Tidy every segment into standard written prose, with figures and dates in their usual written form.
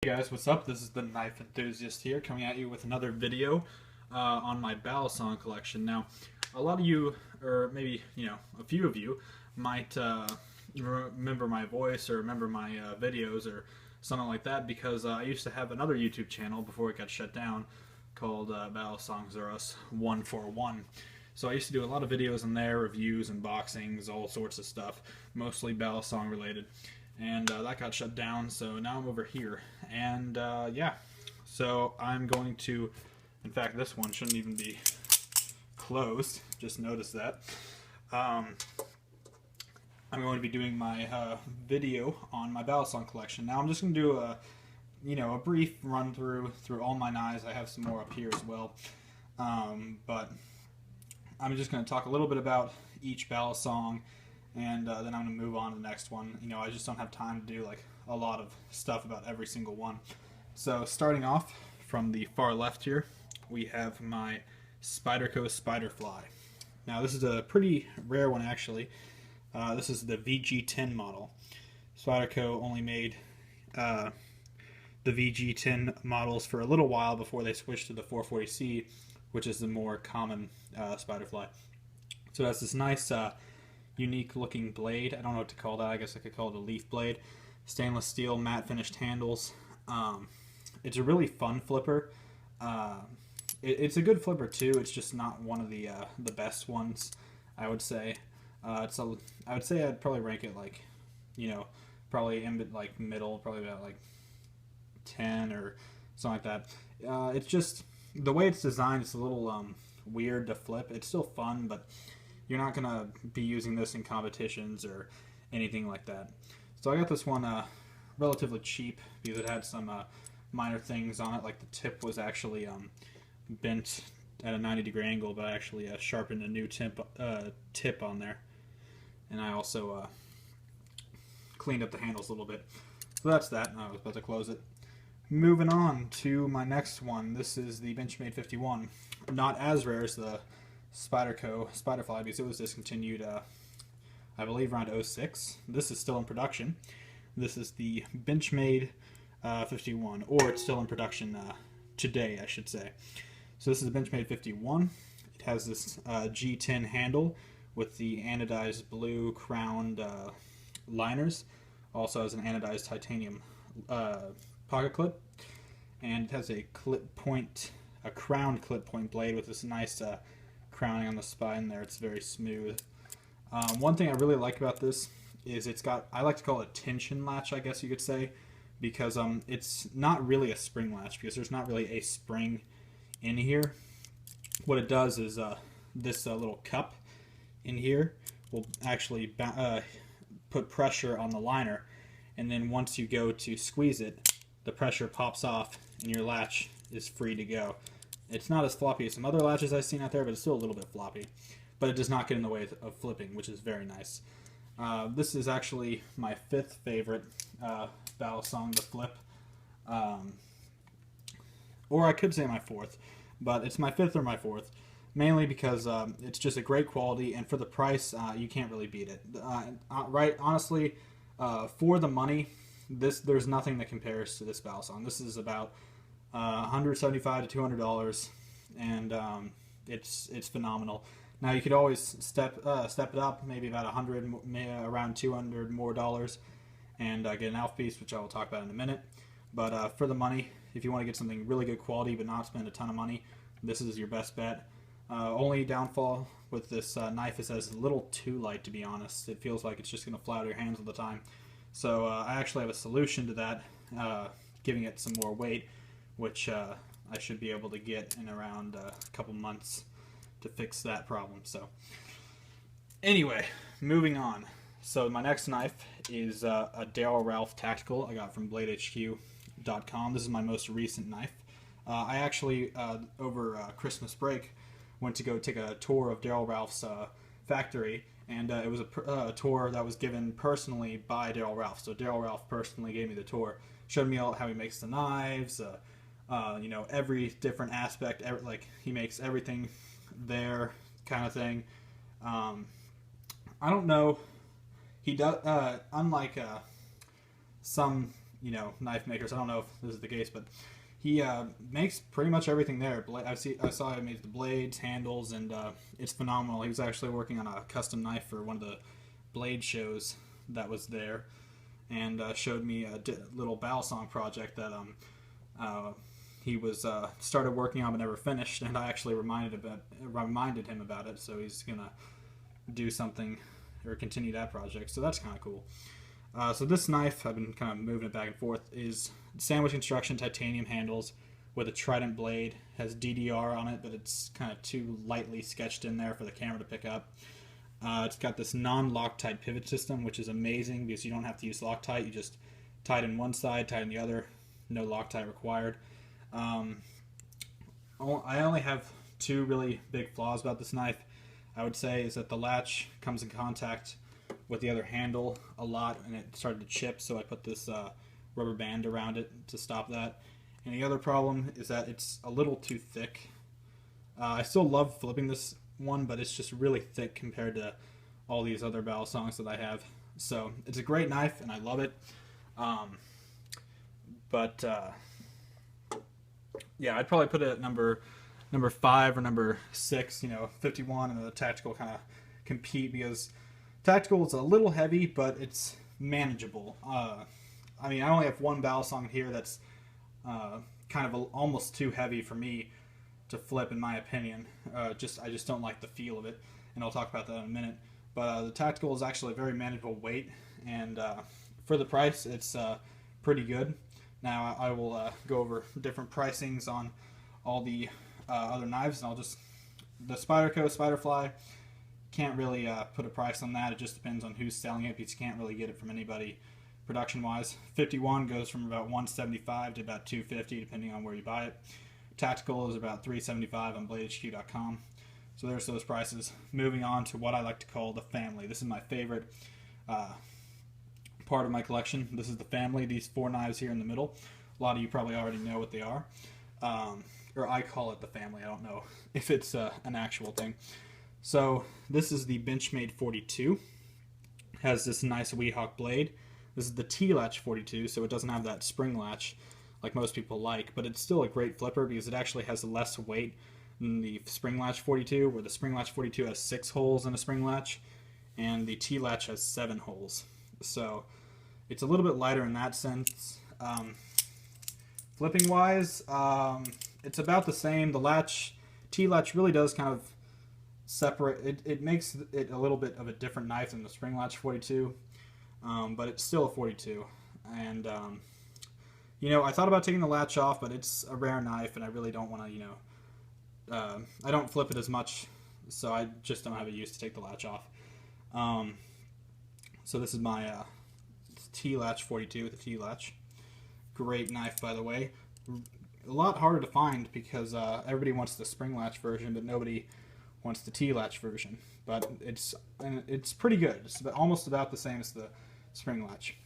guys, what's up? This is the Knife Enthusiast here, coming at you with another video on my Balisong collection. Now, a lot of you, or maybe, a few of you, might remember my voice or remember my videos or something like that, because I used to have another YouTube channel before it got shut down called Balisong Are Us 141. So I used to do a lot of videos in there, reviews, unboxings, all sorts of stuff, mostly Balisong related. And that got shut down, so now I'm over here. And yeah, so I'm going to, in fact, this one shouldn't even be closed, just noticed that. I'm going to be doing my video on my Balisong collection. Now I'm just going to do a brief run through all my knives. I have some more up here as well, but I'm just going to talk a little bit about each Balisong, and then I'm going to move on to the next one. I just don't have time to do like a lot of stuff about every single one. So starting off from the far left here, we have my Spyderco Spyderfly. Now this is a pretty rare one actually. This is the VG10 model. Spyderco only made the VG10 models for a little while before they switched to the 440C, which is the more common Spyderfly. So it has this nice unique looking blade. I don't know what to call that. I guess I could call it a leaf blade. Stainless steel matte finished handles. It's a really fun flipper. It's a good flipper too. It's just not one of the best ones, I would say. I would say I'd probably rank it like, probably in like middle, probably about like 10 or something like that. It's just the way it's designed. It's a little weird to flip. It's still fun, but you're not gonna be using this in competitions or anything like that. So I got this one relatively cheap because it had some minor things on it, like the tip was actually bent at a 90-degree angle, but I actually sharpened a new tip on there, and I also cleaned up the handles a little bit. So that's that, and I was about to close it. Moving on to my next one. This is the Benchmade 51. Not as rare as the Spyderco Spyderfly because it was discontinued, I believe, around 06. This is still in production. This is the Benchmade 51, or it's still in production today, I should say. So this is the Benchmade 51. It has this G10 handle with the anodized blue crowned liners. Also has an anodized titanium pocket clip, and it has a crowned clip point blade with this nice crowning on the spine there. It's very smooth. One thing I really like about this is it's got, I like to call it a tension latch, I guess you could say, because it's not really a spring latch because there's not really a spring in here. What it does is this little cup in here will actually put pressure on the liner, and then once you go to squeeze it, the pressure pops off and your latch is free to go. It's not as floppy as some other latches I've seen out there, but it's still a little bit floppy. But it does not get in the way of flipping, which is very nice. This is actually my 5th favorite Balisong to flip. Or I could say my 4th, but it's my 5th or my 4th. Mainly because it's just a great quality, and for the price, you can't really beat it. Right, honestly, for the money, there's nothing that compares to this Balisong. This is about $175 to $200, and it's phenomenal. Now you could always step it up, maybe about around $200 more dollars, and get an ALF piece, which I will talk about in a minute. But for the money, if you want to get something really good quality but not spend a ton of money, this is your best bet. Only downfall with this knife is that it's a little too light, to be honest. It feels like it's just going to fly out of your hands all the time. So I actually have a solution to that, giving it some more weight, which I should be able to get in around a couple months to fix that problem. So anyway, moving on. So my next knife is a Darrel Tactical I got from BladeHQ.com. This is my most recent knife. I actually, over Christmas break, went to go take a tour of Darrel's factory, and it was a tour that was given personally by Darrel. So Darrel personally gave me the tour, showed me how he makes the knives, every different aspect, like he makes everything there, kind of thing. I don't know. He does, unlike some you know, knife makers. I don't know if this is the case, but he makes pretty much everything there. I saw him make the blades, handles, and it's phenomenal. He was actually working on a custom knife for one of the blade shows that was there, and showed me a little Balisong project that he was started working on but never finished, and I actually reminded him about it. So he's gonna do something or continue that project. So that's kind of cool. So this knife, I've been kind of moving it back and forth, is sandwich construction titanium handles with a trident blade. Has DDR on it, but it's kind of too lightly sketched in there for the camera to pick up. It's got this non-Loctite pivot system, which is amazing because you don't have to use Loctite. You just tie it in one side, tie it in the other. No Loctite required. I only have two really big flaws about this knife, I would say, is that the latch comes in contact with the other handle a lot and it started to chip, so I put this rubber band around it to stop that. And the other problem is that it's a little too thick. I still love flipping this one, but it's just really thick compared to all these other Balisongs that I have. So it's a great knife and I love it. Yeah, I'd probably put it at number 5 or number 6. You know, 51 and the tactical kind of compete because tactical is a little heavy, but it's manageable. I mean, I only have one Balisong here that's kind of almost too heavy for me to flip, in my opinion. I just don't like the feel of it, and I'll talk about that in a minute. But the tactical is actually a very manageable weight, and for the price, it's pretty good. Now I will go over different pricings on all the other knives, and the Spyderco Spyderfly, can't really put a price on that. It just depends on who's selling it because you can't really get it from anybody production wise. 51 goes from about $175 to about $250 depending on where you buy it. Tactical is about $375 on BladeHQ.com. So there's those prices. Moving on to what I like to call the family. This is my favorite part of my collection. This is the family, these 4 knives here in the middle. A lot of you probably already know what they are. Or I call it the family. I don't know if it's an actual thing. So this is the Benchmade 42. Has this nice Weehawk blade. This is the T-Latch 42, so it doesn't have that spring latch like most people like, but it's still a great flipper because it actually has less weight than the spring latch 42, where the spring latch 42 has 6 holes in a spring latch, and the T-Latch has 7 holes. So it's a little bit lighter in that sense. Flipping wise, it's about the same. The T-Latch really does kind of separate. It makes it a little bit of a different knife than the spring latch 42, but it's still a 42. And you know, I thought about taking the latch off, but it's a rare knife, and I really don't want to. You know, I don't flip it as much, so I just don't have a use to take the latch off. So this is my T-Latch 42 with the T-Latch. Great knife, by the way. A lot harder to find because everybody wants the spring latch version, but nobody wants the T-Latch version. But it's pretty good. It's almost about the same as the spring latch.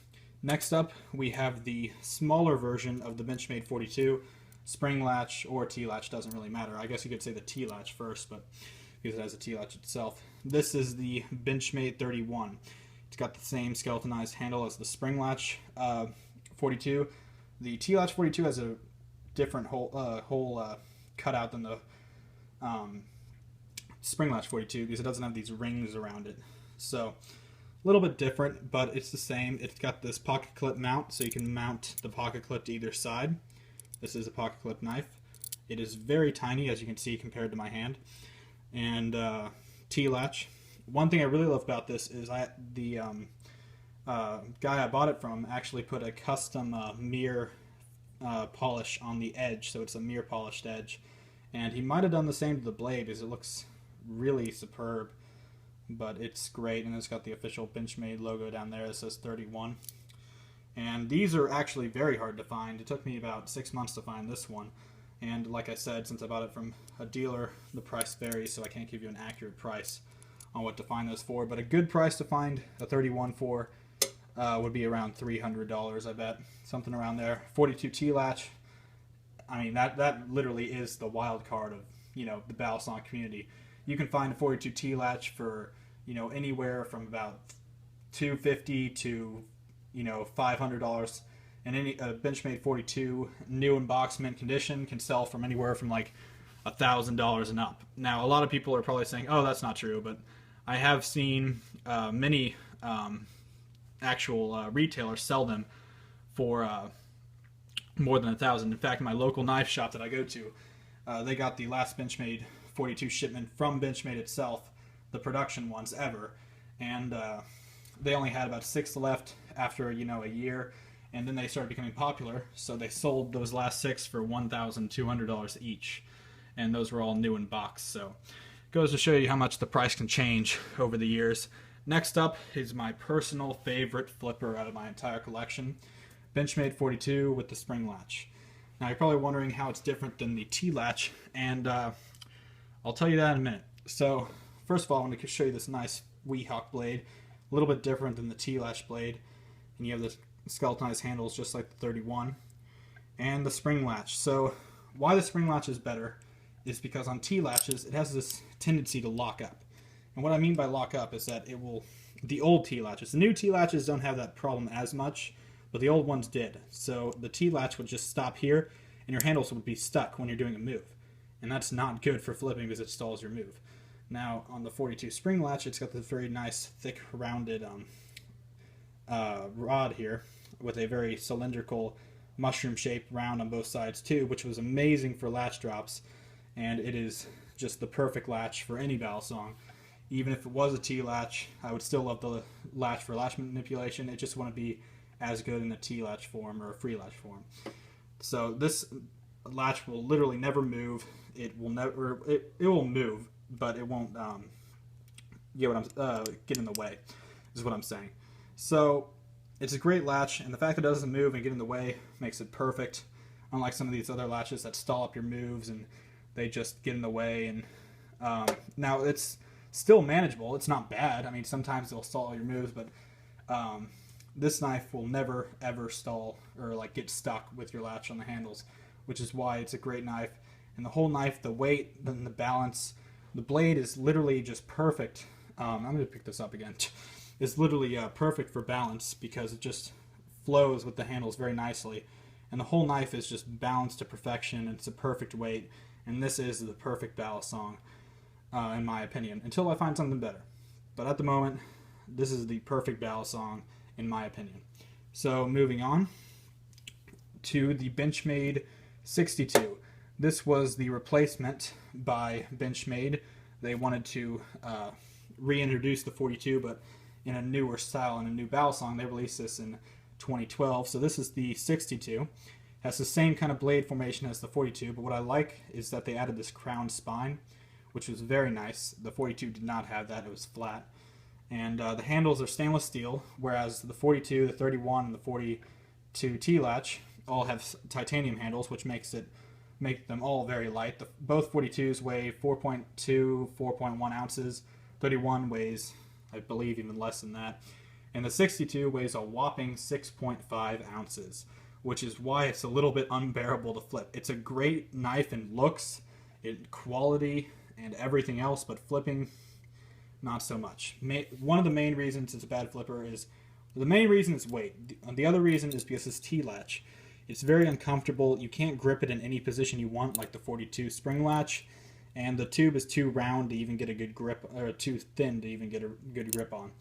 Next up, we have the smaller version of the Benchmade 42. Spring latch or T-Latch, doesn't really matter. I guess you could say the T-Latch first, but because it has a T-Latch itself. This is the Benchmade 31. It's got the same skeletonized handle as the spring latch 42. The T-Latch 42 has a different hole cutout than the spring latch 42 because it doesn't have these rings around it. So a little bit different, but it's the same. It's got this pocket clip mount, so you can mount the pocket clip to either side. This is a pocket clip knife. It is very tiny, as you can see, compared to my hand. And T-Latch. One thing I really love about this is the guy I bought it from actually put a custom mirror polish on the edge, so it's a mirror polished edge. And he might have done the same to the blade because it looks really superb. But it's great, and it's got the official Benchmade logo down there that says 31. And these are actually very hard to find. It took me about 6 months to find this one. And like I said, since I bought it from a dealer, the price varies, so I can't give you an accurate price on what to find those for. But a good price to find a 31 for would be around $300, I bet. Something around there. 42 T-Latch. I mean, that literally is the wild card of, you know, the Balisong community. You can find a 42 T-Latch for, you know, anywhere from about $250 to, you know, $500. and any Benchmade 42 new in box mint condition can sell from anywhere from like $1,000 and up. Now, a lot of people are probably saying, "Oh, that's not true," but I have seen many actual retailers sell them for more than $1,000. In fact, my local knife shop that I go to, they got the last Benchmade 42 shipment from Benchmade itself, the production ones ever, and they only had about 6 left after a year, and then they started becoming popular, so they sold those last 6 for $1,200 each, and those were all new in box. So it goes to show you how much the price can change over the years. Next up is my personal favorite flipper out of my entire collection, Benchmade 42 with the spring latch. Now you're probably wondering how it's different than the T-Latch, and I'll tell you that in a minute. So first of all, I want to show you this nice Weehawk blade, a little bit different than the T-Latch blade, and you have the skeletonized handles just like the 31, and the spring latch. So why the spring latch is better is because on T-Latches it has this tendency to lock up. And what I mean by lock up is that it will, the old T-Latches, the new T-Latches don't have that problem as much, but the old ones did. So the T-Latch would just stop here, and your handles would be stuck when you're doing a move. And that's not good for flipping because it stalls your move. Now, on the 42 spring latch, it's got this very nice, thick, rounded rod here with a very cylindrical, mushroom-shaped round on both sides too, which was amazing for latch drops. And it is just the perfect latch for any Balisong. Even if it was a T-Latch, I would still love the latch for latch manipulation. It just wouldn't be as good in a T-Latch form or a free latch form. So this latch will literally never move. It will never. It will move, but it won't get in the way. Is what I'm saying. So it's a great latch, and the fact that it doesn't move and get in the way makes it perfect. Unlike some of these other latches that stall up your moves and they just get in the way. And now it's still manageable. It's not bad. I mean, sometimes they'll stall your moves, but this knife will never ever stall or like get stuck with your latch on the handles, which is why it's a great knife. And the whole knife, the weight, then the balance, the blade is literally just perfect. I'm going to pick this up again. It's literally perfect for balance because it just flows with the handles very nicely. And the whole knife is just balanced to perfection. It's a perfect weight. And this is the perfect Balisong, in my opinion, until I find something better. But at the moment, this is the perfect Balisong, in my opinion. So moving on to the Benchmade 62. This was the replacement by Benchmade. They wanted to reintroduce the 42, but in a newer style and a new Balisong. They released this in 2012. So this is the 62. Has the same kind of blade formation as the 42, but what I like is that they added this crown spine, which was very nice. The 42 did not have that. It was flat. And the handles are stainless steel, whereas the 42, the 31, and the 42 T-Latch all have titanium handles, which make them all very light. Both 42s weigh 4.2, 4.1 ounces. 31 weighs, I believe, even less than that. And the 62 weighs a whopping 6.5 ounces, which is why it's a little bit unbearable to flip. It's a great knife in looks, in quality, and everything else, but flipping, not so much. One of the main reasons it's a bad flipper is, the main reason is weight. The other reason is because it's T-Latch. It's very uncomfortable. You can't grip it in any position you want, like the 42 spring latch, and the tube is too round to even get a good grip, or too thin to even get a good grip on.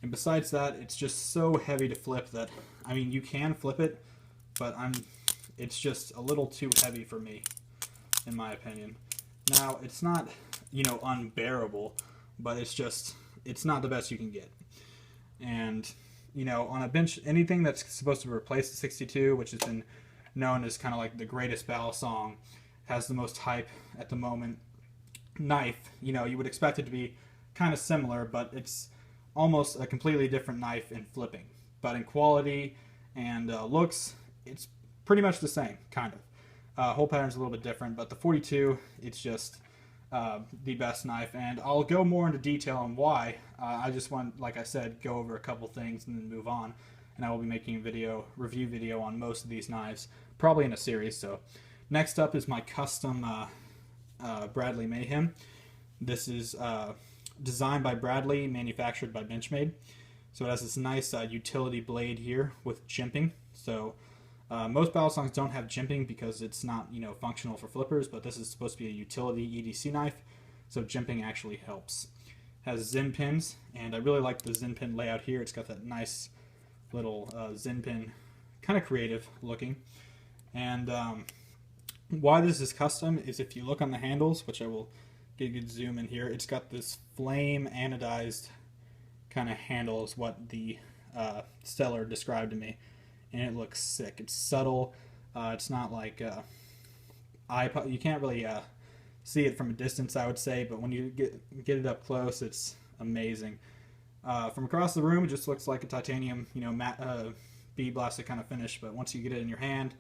And besides that, it's just so heavy to flip that, I mean, you can flip it, but it's just a little too heavy for me, in my opinion. Now, it's not, unbearable, but it's not the best you can get. And, on a bench, anything that's supposed to replace the 62, which has been known as kind of like the greatest Balisong, has the most hype at the moment, knife, you would expect it to be kind of similar, but it's almost a completely different knife in flipping. But in quality and looks, it's pretty much the same, kind of. Hole pattern's a little bit different, but the 42, it's just the best knife. And I'll go more into detail on why. I just want, like I said, go over a couple things and then move on. And I will be making a review video on most of these knives, probably in a series. So next up is my custom Bradley Mayhem. This is designed by Bradley, manufactured by Benchmade. So it has this nice utility blade here with jimping. So Most Balisongs don't have jimping because it's not, you know, functional for flippers, but this is supposed to be a utility EDC knife, so jimping actually helps. Has Zin pins, and I really like the Zin pin layout here. It's got that nice little Zin pin, kind of creative looking. And why this is custom is if you look on the handles, which I will get a good zoom in here, it's got this flame anodized kind of handle is what the seller described to me, and it looks sick. It's subtle. It's not like you can't really see it from a distance, I would say, but when you get it up close, it's amazing. From across the room, it just looks like a titanium, you know, matte bead blasted kind of finish, but once you get it in your hand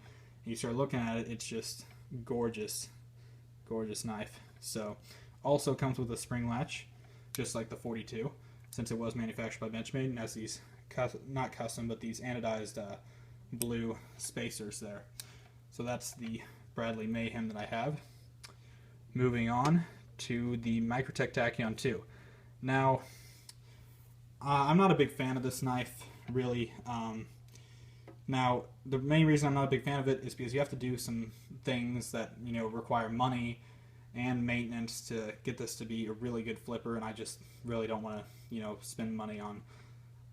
and you start looking at it, it's just gorgeous, gorgeous knife. So also comes with a spring latch, just like the 42, since it was manufactured by Benchmade, and has these not custom, but these anodized blue spacers there. So that's the Bradley Mayhem that I have. Moving on to the Microtech Tachyon 2. Now, I'm not a big fan of this knife, really. Now, the main reason I'm not a big fan of it is because you have to do some things that, you know, require money and maintenance to get this to be a really good flipper, and I just really don't want to, you know, spend money on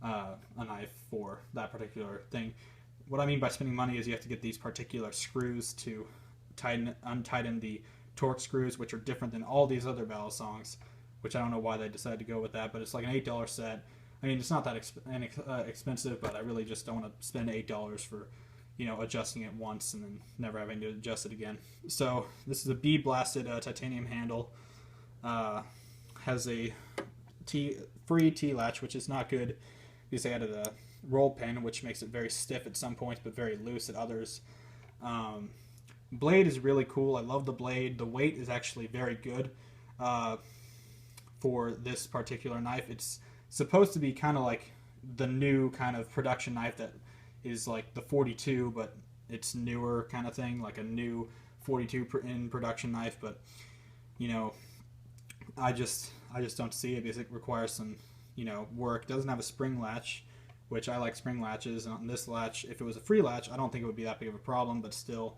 a knife for that particular thing. What I mean by spending money is you have to get these particular screws to untighten the torque screws, which are different than all these other Balisongs, which I don't know why they decided to go with that, but it's like an $8 set. I mean, it's not that expensive, but I really just don't want to spend $8 for, you know, adjusting it once and then never having to adjust it again. So this is a bead blasted titanium handle. Has a free T-Latch, which is not good because they added a roll pin, which makes it very stiff at some points but very loose at others. Blade is really cool. I love the blade. The weight is actually very good for this particular knife. It's supposed to be kind of like the new kind of production knife that is like the 42, but it's newer kind of thing, like a new 42 in production knife. But, you know, I just don't see it because it requires some, you know, work. It doesn't have a spring latch, which I like spring latches. And on this latch, if it was a free latch, I don't think it would be that big of a problem, but still,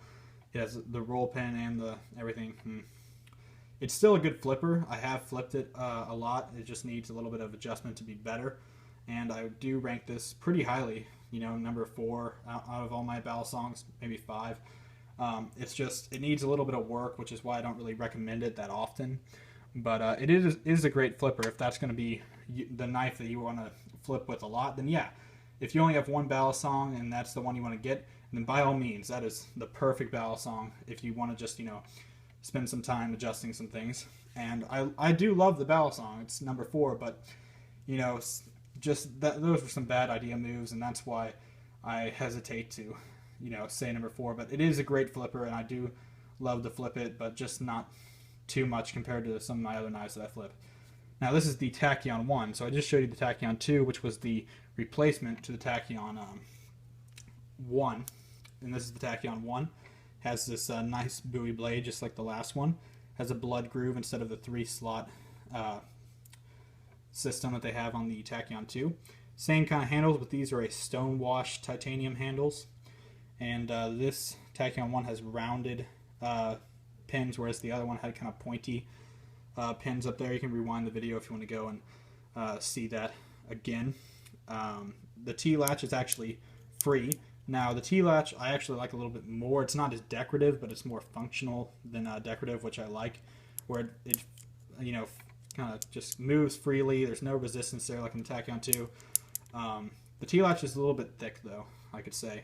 it has the roll pin and the everything. It's still a good flipper. I have flipped it a lot. It just needs a little bit of adjustment to be better. And I do rank this pretty highly, you know, number 4 out of all my Balisongs, maybe 5. It's just, it needs a little bit of work, which is why I don't really recommend it that often. But it is a great flipper. If that's going to be the knife that you want to flip with a lot, then yeah. If you only have one Balisong and that's the one you want to get, then by all means, that is the perfect Balisong if you want to just, you know, spend some time adjusting some things. And I do love the Balisong. It's number 4, but, you know, just those were some bad idea moves, and that's why I hesitate to, you know, say number 4. But it is a great flipper, and I do love to flip it, but just not too much compared to some of my other knives that I flip. Now this is the Tachyon 1, so I just showed you the Tachyon 2, which was the replacement to the Tachyon 1, and this is the Tachyon 1. Has this nice buoy blade, just like the last one. Has a blood groove instead of the 3-slot system that they have on the Tachyon 2. Same kind of handles, but these are a stone-washed titanium handles. And this Tachyon 1 has rounded pins, whereas the other one had kind of pointy pins up there. You can rewind the video if you want to go and see that again. The T-Latch is actually free. Now the T-Latch I actually like a little bit more. It's not as decorative, but it's more functional than decorative, which I like, where it you know, kind of just moves freely. There's no resistance there like in the Tachyon 2. The T-Latch is a little bit thick though, I could say,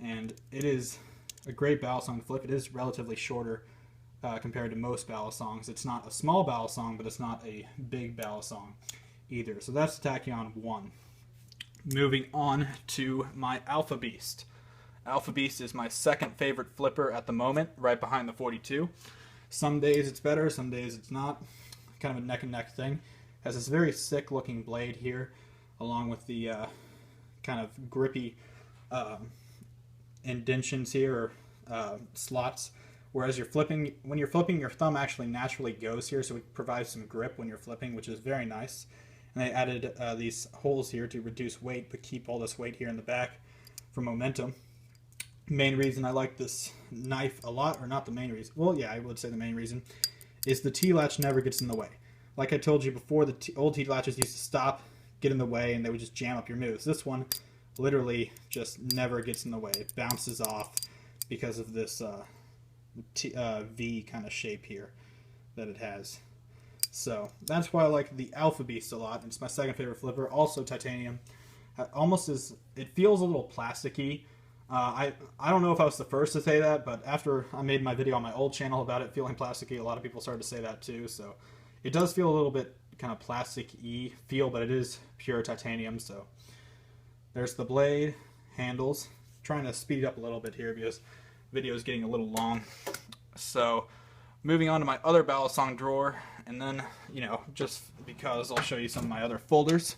and it is a great Balisong to flip. It is relatively shorter compared to most Balisongs. It's not a small Balisong, but it's not a big Balisong either. So that's the Tachyon 1. Moving on to my Alpha Beast. Alpha Beast is my second favorite flipper at the moment, right behind the 42. Some days it's better, some days it's not. Kind of a neck and neck thing. Has this very sick looking blade here, along with the kind of grippy indentions here, or slots. Whereas when you're flipping, your thumb actually naturally goes here, so it provides some grip when you're flipping, which is very nice. And they added these holes here to reduce weight, but keep all this weight here in the back for momentum. main reason I like this knife a lot, or not the main reason, well, yeah, I would say the main reason, is the T-Latch never gets in the way. Like I told you before, the old T-Latches used to stop, get in the way, and they would just jam up your moves. This one literally just never gets in the way. It bounces off because of this V kind of shape here that it has. So that's why I like the Alpha Beast a lot. It's my second favorite flipper. Also titanium. Almost as it feels a little plasticky. I don't know if I was the first to say that, but after I made my video on my old channel about it feeling plasticky, a lot of people started to say that too. So it does feel a little bit kind of plastic-y feel, but it is pure titanium. So there's the blade, handles. I'm trying to speed it up a little bit here because the video is getting a little long. So moving on to my other Balisong drawer, and then, you know, just because I'll show you some of my other folders.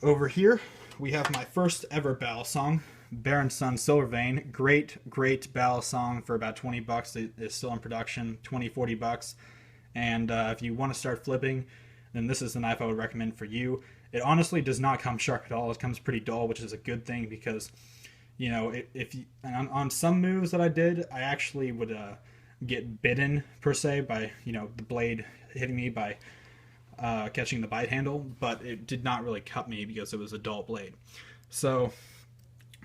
Over here, we have my first ever Balisong, Baron Sun Silver Vein. Great Balisong for about 20 bucks. It is still in production, 20, 40 bucks. And if you want to start flipping, then this is the knife I would recommend for you. It honestly does not come sharp at all. It comes pretty dull, which is a good thing because, you know, if you, on some moves that I did, I actually would get bitten per se by, you know, the blade hitting me by catching the bite handle, but it did not really cut me because it was a dull blade. So,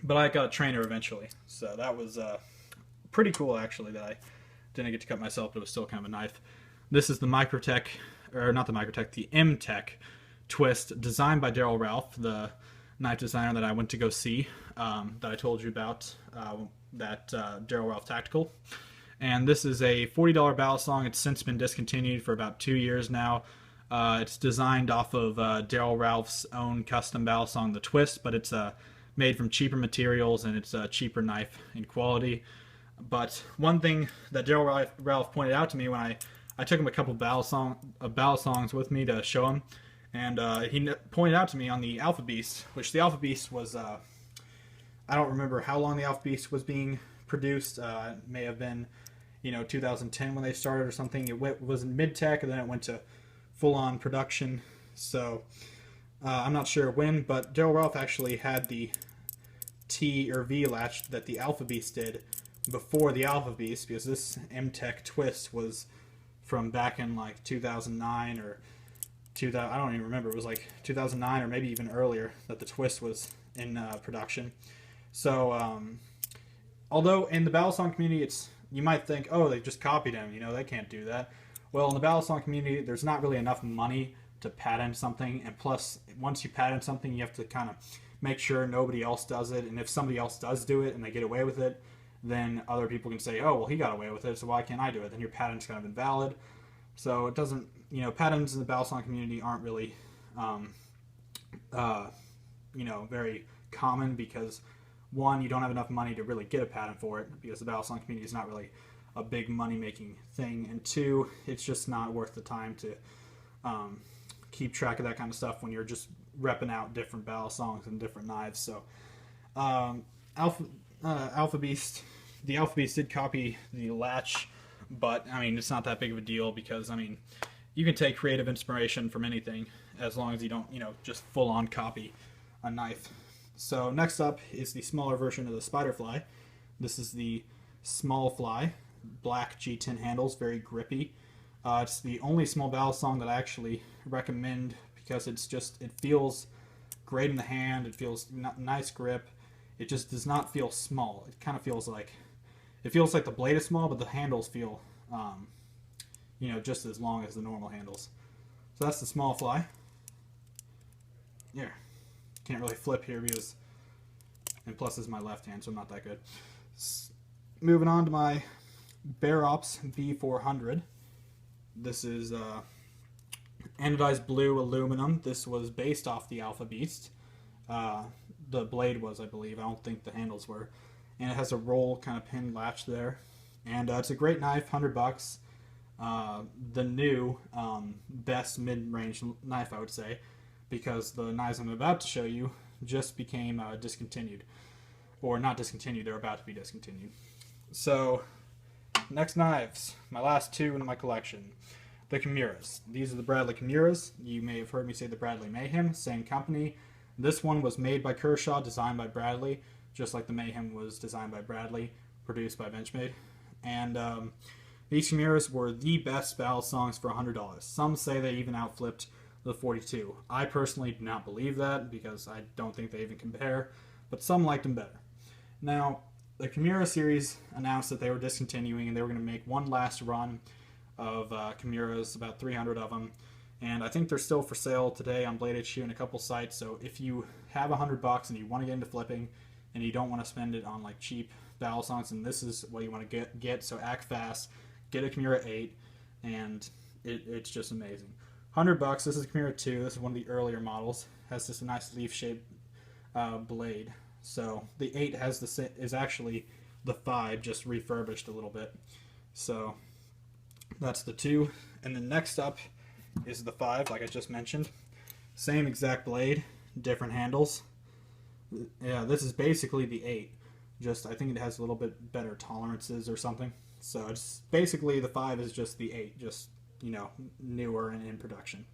but I got a trainer eventually, so that was pretty cool actually that I didn't get to cut myself, but it was still kind of a knife. This is the Microtech, or not the Microtech, the M-Tech twist, designed by Darrel Ralph, the knife designer that I went to go see, that I told you about, that Darrel Ralph Tactical. And this is a $40 Balisong. It's since been discontinued for about 2 years now. It's designed off of Darrel Ralph's own custom Balisong, the Twist, but it's made from cheaper materials and it's a cheaper knife in quality. But one thing that Darrel Ralph pointed out to me when I took him a couple Balisongs with me to show him, and he pointed out to me on the Alpha Beast, which the Alpha Beast was, I don't remember how long the Alpha Beast was being produced. It may have been, you know, 2010 when they started or something. It was in mid-tech, and then it went to full-on production. So I'm not sure when, but Darrel Ralph actually had the T or V latch that the Alpha Beast did before the Alpha Beast, because this M-Tech twist was from back in like 2009 or 2000. I don't even remember. It was like 2009 or maybe even earlier that the twist was in production. So although in the Balisong community, you might think, oh, they just copied him. You know, they can't do that. Well, in the Balisong community, there's not really enough money to patent something, and plus, once you patent something, you have to kind of make sure nobody else does it, and if somebody else does do it and they get away with it, then other people can say, oh, well, he got away with it, so why can't I do it? Then your patent's kind of invalid. So it doesn't, you know, patents in the Balisong community aren't really, you know, very common because, one, you don't have enough money to really get a patent for it because the Balisong community is not really a big money-making thing, and two, it's just not worth the time to keep track of that kind of stuff when you're just repping out different Balisongs and different knives. So Alpha Beast, the Alpha Beast did copy the latch, but I mean, it's not that big of a deal because, I mean, you can take creative inspiration from anything as long as you don't, you know, just full-on copy a knife. So next up is the smaller version of the Spyderfly. This is the small fly, black G10 handles, very grippy. It's the only small Balisong that I actually recommend because it feels great in the hand. It feels nice grip. It just does not feel small. It kind of feels like the blade is small, but the handles feel, you know, just as long as the normal handles. So that's the small fly. Yeah, can't really flip here because, and plus this is my left hand, so I'm not that good. Moving on to my Bear Ops V400. This is anodized blue aluminum. This was based off the Alpha Beast. The blade was, I believe. I don't think the handles were. And it has a roll kind of pin latch there. And it's a great knife, 100 bucks. The new best mid-range knife, I would say, because the knives I'm about to show you just became discontinued. Or not discontinued, they're about to be discontinued. So, next knives, my last two in my collection. The Kimuras. These are the Bradley Kimuras. You may have heard me say the Bradley Mayhem, same company. This one was made by Kershaw, designed by Bradley, just like the Mayhem was designed by Bradley, produced by Benchmade. And these Kimuras were the best Balisongs for $100. Some say they even outflipped the 42. I personally do not believe that because I don't think they even compare, but some liked them better. Now, the Kimura series announced that they were discontinuing and they were going to make one last run of Kimuras, about 300 of them. And I think they're still for sale today on Blade HQ and a couple sites. So if you have $100 and you want to get into flipping and you don't want to spend it on like cheap Balisongs, and this is what you want to get, so act fast, get a Kimura 8, and it's just amazing. $100. This is Kimura 2. This is one of the earlier models. Has just a nice leaf-shaped blade. So the 8 is actually the 5, just refurbished a little bit. So that's the 2. And then next up is the 5, like I just mentioned. Same exact blade, different handles. Yeah, this is basically the 8. Just I think it has a little bit better tolerances or something. So it's basically the 5 is just the 8, just, you know, newer and in production.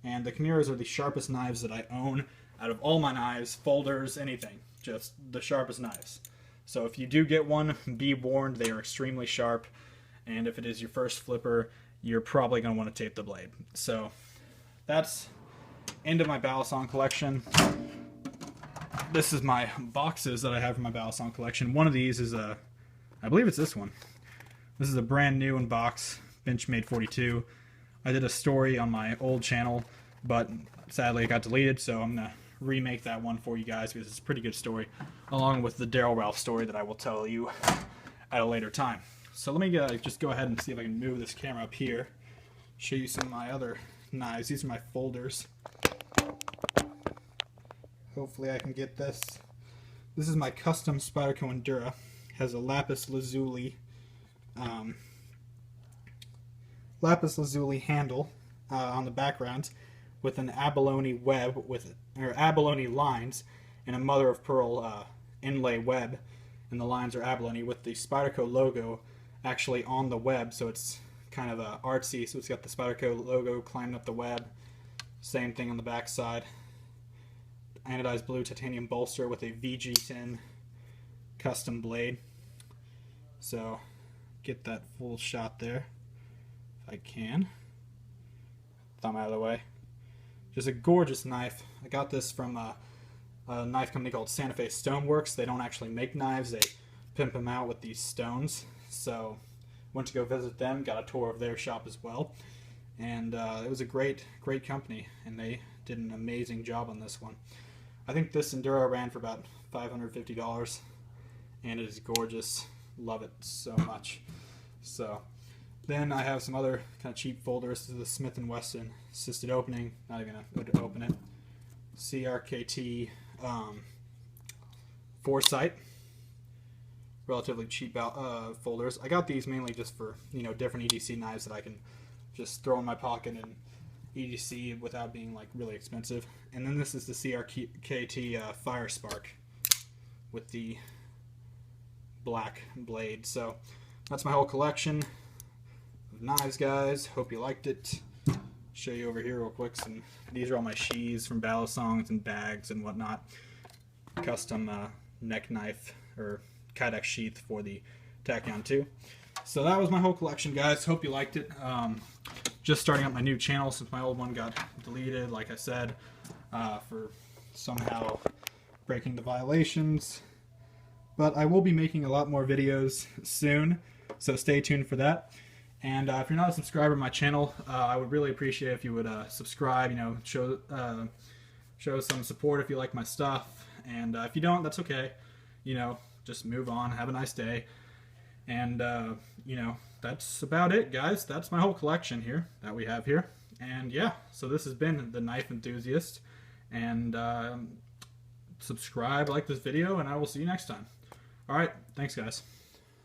And the Kimuras are the sharpest knives that I own out of all my knives, folders, anything. Just the sharpest knives. So if you do get one, be warned, they are extremely sharp. And if it is your first flipper, you're probably going to want to tape the blade. So that's end of my Balisong collection. This is my boxes that I have in my Balisong collection. One of these is I believe it's this one. This is a brand new in box, Benchmade 42. I did a story on my old channel, but sadly it got deleted, so I'm going to remake that one for you guys because it's a pretty good story, along with the Darrel story that I will tell you at a later time. So let me just go ahead and see if I can move this camera up here, show you some of my other knives. These are my folders. Hopefully I can get this. This is my custom Spyderco Endura. Has a lapis lazuli handle on the background with an abalone web or abalone lines and a mother of pearl inlay web, and the lines are abalone with the Spyderco logo actually on the web, so it's kind of artsy. So it's got the Spyderco logo climbing up the web. Same thing on the back side. Anodized blue titanium bolster with a VG10 custom blade. So get that full shot there if I can. Thumb out of the way. Just a gorgeous knife. I got this from a knife company called Santa Fe Stoneworks. They don't actually make knives, they pimp them out with these stones. So went to go visit them, got a tour of their shop as well, and it was a great company, and they did an amazing job on this one. I think this Enduro ran for about $550, and it is gorgeous. Love it so much. So then I have some other kind of cheap folders. This is the Smith & Wesson assisted opening. Not even going to open it. CRKT Foresight. Relatively cheap folders. I got these mainly just for, you know, different EDC knives that I can just throw in my pocket and EDC without being like really expensive. And then this is the CRKT Fire Spark with the black blade. So that's my whole collection of knives, guys. Hope you liked it. Show you over here real quick. These are all my sheaths from Balisongs and bags and whatnot. Custom neck knife or Kydex sheath for the Tachyon 2. So that was my whole collection, guys. Hope you liked it. Just starting up my new channel since my old one got deleted, like I said, for somehow breaking the violations. But I will be making a lot more videos soon, so stay tuned for that. And if you're not a subscriber to my channel, I would really appreciate if you would subscribe, you know, show some support if you like my stuff. And if you don't, that's okay. You know, just move on, have a nice day. And, you know, that's about it, guys. That's my whole collection here that we have here. And yeah, so this has been The Knife Enthusiast. And subscribe, like this video, and I will see you next time. Alright, thanks, guys.